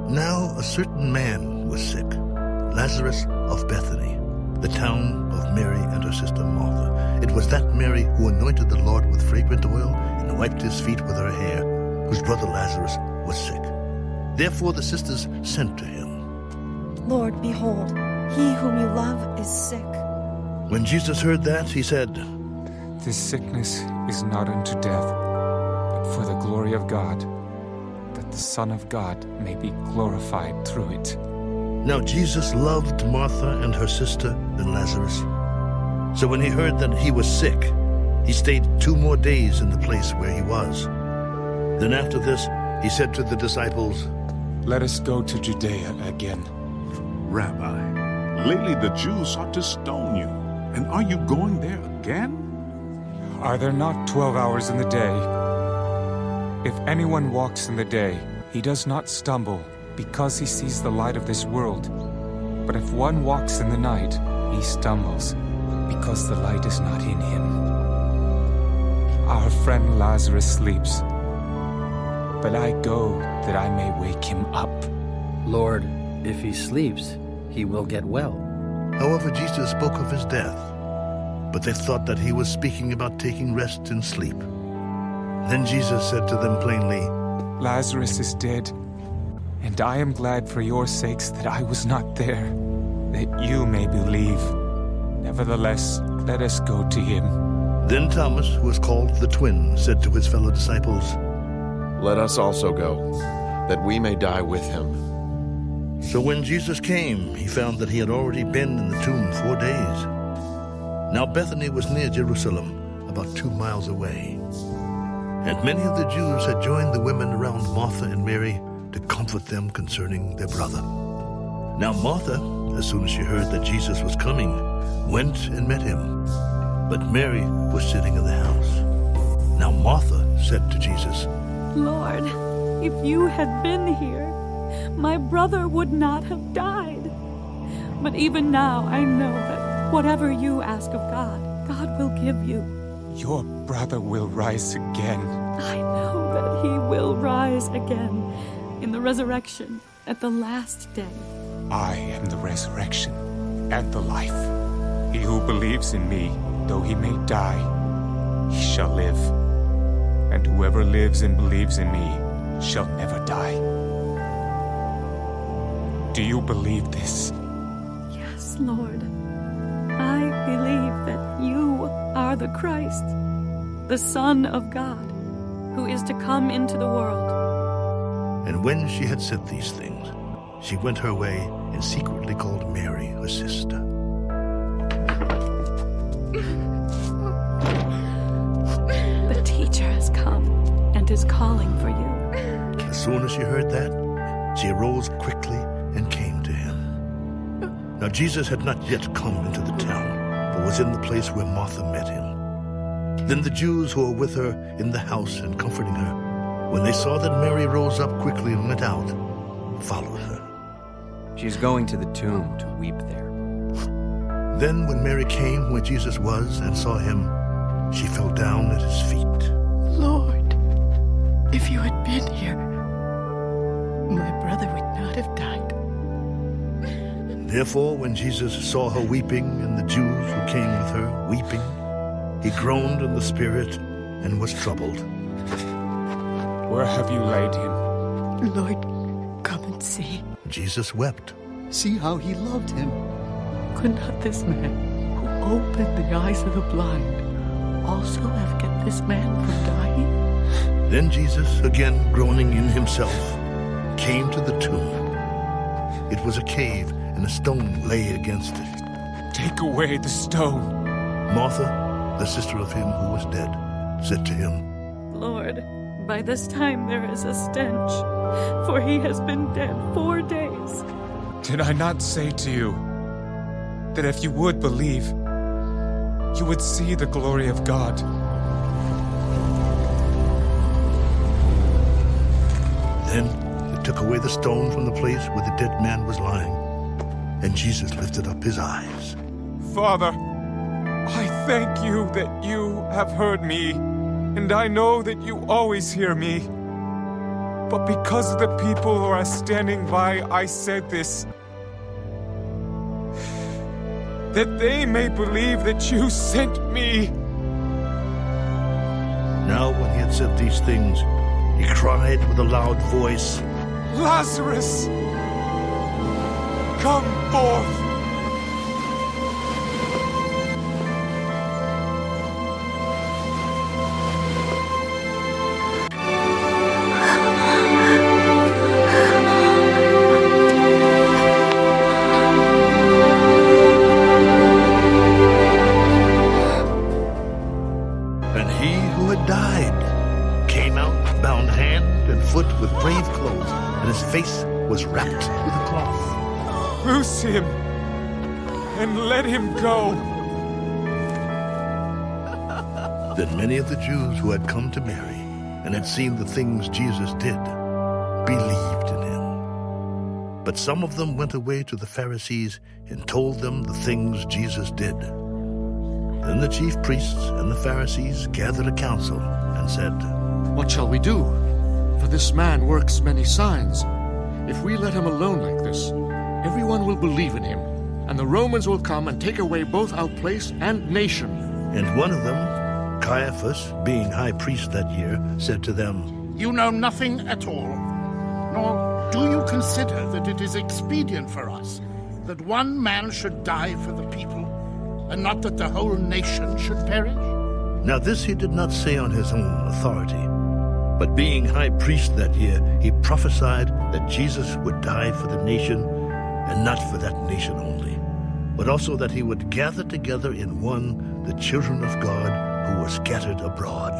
Now a certain man was sick, Lazarus of Bethany, the town of Mary and her sister Martha. It was that Mary who anointed the Lord with fragrant oil and wiped his feet with her hair, whose brother Lazarus was sick. Therefore the sisters sent to him. Lord, behold, he whom you love is sick. When Jesus heard that, he said, This sickness is not unto death, but for the glory of God, that the Son of God may be glorified through it. Now Jesus loved Martha and her sister and Lazarus. So when he heard that he was sick, he stayed 2 more days in the place where he was. Then after this, he said to the disciples, Let us go to Judea again. Rabbi, lately the Jews sought to stone you, and are you going there again? Are there not 12 hours in the day? If anyone walks in the day, he does not stumble, because he sees the light of this world. But if one walks in the night, he stumbles, because the light is not in him. Our friend Lazarus sleeps, but I go that I may wake him up. Lord, if he sleeps, he will get well. However, Jesus spoke of his death, but they thought that he was speaking about taking rest in sleep. Then Jesus said to them plainly, Lazarus is dead, and I am glad for your sakes that I was not there, that you may believe. Nevertheless, let us go to him. Then Thomas, who was called the Twin, said to his fellow disciples, Let us also go, that we may die with him. So when Jesus came, he found that he had already been in the tomb 4 days. Now Bethany was near Jerusalem, about 2 miles away. And many of the Jews had joined the women around Martha and Mary to comfort them concerning their brother. Now Martha, as soon as she heard that Jesus was coming, went and met him. But Mary was sitting in the house. Now Martha said to Jesus, Lord, if you had been here, my brother would not have died. But even now I know that whatever you ask of God, God will give you. Your brother will rise again. I know that he will rise again in the resurrection at the last day. I am the resurrection and the life. He who believes in me, though he may die, he shall live. And whoever lives and believes in me shall never die. Do you believe this? Yes, Lord. I believe that you are the Christ, the Son of God, who is to come into the world. And when she had said these things, she went her way and secretly called Mary, her sister. The teacher has come and is calling for you. As soon as she heard that, she arose quickly and came to him. Now Jesus had not yet come into the town, but was in the place where Martha met him. Then the Jews who were with her in the house and comforting her, when they saw that Mary rose up quickly and went out, followed her. She is going to the tomb to weep there. Then when Mary came where Jesus was and saw him, she fell down at his feet. Lord, if you had been here, my brother would not have died. Therefore, when Jesus saw her weeping and the Jews who came with her weeping, he groaned in the spirit and was troubled. Where have you laid him? Lord, come and see. Jesus wept. See how he loved him. Could not this man, who opened the eyes of the blind, also have kept this man from dying? Then Jesus, again groaning in himself, came to the tomb. It was a cave, and a stone lay against it. Take away the stone. Martha, the sister of him who was dead, said to him, Lord, by this time there is a stench, for he has been dead 4 days. Did I not say to you that if you would believe, you would see the glory of God? Then they took away the stone from the place where the dead man was lying, and Jesus lifted up his eyes. Father, I thank you that you have heard me, and I know that you always hear me. but because of the people who are standing by, I said this, that they may believe that you sent me. Now when he had said these things, he cried with a loud voice, Lazarus, come forth. And he who had died came out, bound hand and foot with grave clothes, and his face was wrapped with a cloth. Loose him and let him go. Then many of the Jews who had come to Mary and had seen the things Jesus did believed in him. But some of them went away to the Pharisees and told them the things Jesus did. Then the chief priests and the Pharisees gathered a council and said, What shall we do? For this man works many signs. If we let him alone like this, everyone will believe in him, and the Romans will come and take away both our place and nation. And one of them, Caiaphas, being high priest that year, said to them, You know nothing at all, nor do you consider that it is expedient for us that one man should die for the people, and not that the whole nation should perish? Now this he did not say on his own authority, but being high priest that year, he prophesied that Jesus would die for the nation, and not for that nation only, but also that he would gather together in one the children of God who were scattered abroad.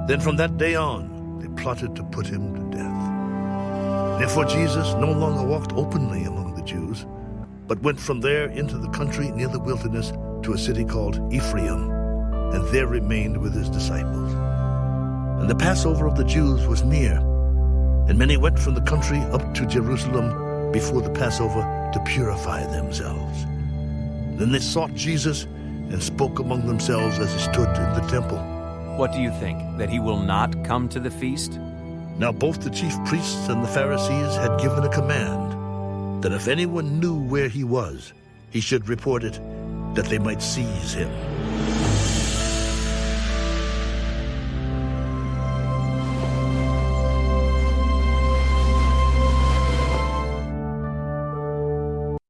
Then from that day on, they plotted to put him to death. Therefore Jesus no longer walked openly among the Jews, but went from there into the country near the wilderness to a city called Ephraim, and there remained with his disciples. And the Passover of the Jews was near, and many went from the country up to Jerusalem before the Passover to purify themselves. Then they sought Jesus and spoke among themselves as he stood in the temple. What do you think, that he will not come to the feast? Now both the chief priests and the Pharisees had given a command that if anyone knew where he was, he should report it, that they might seize him.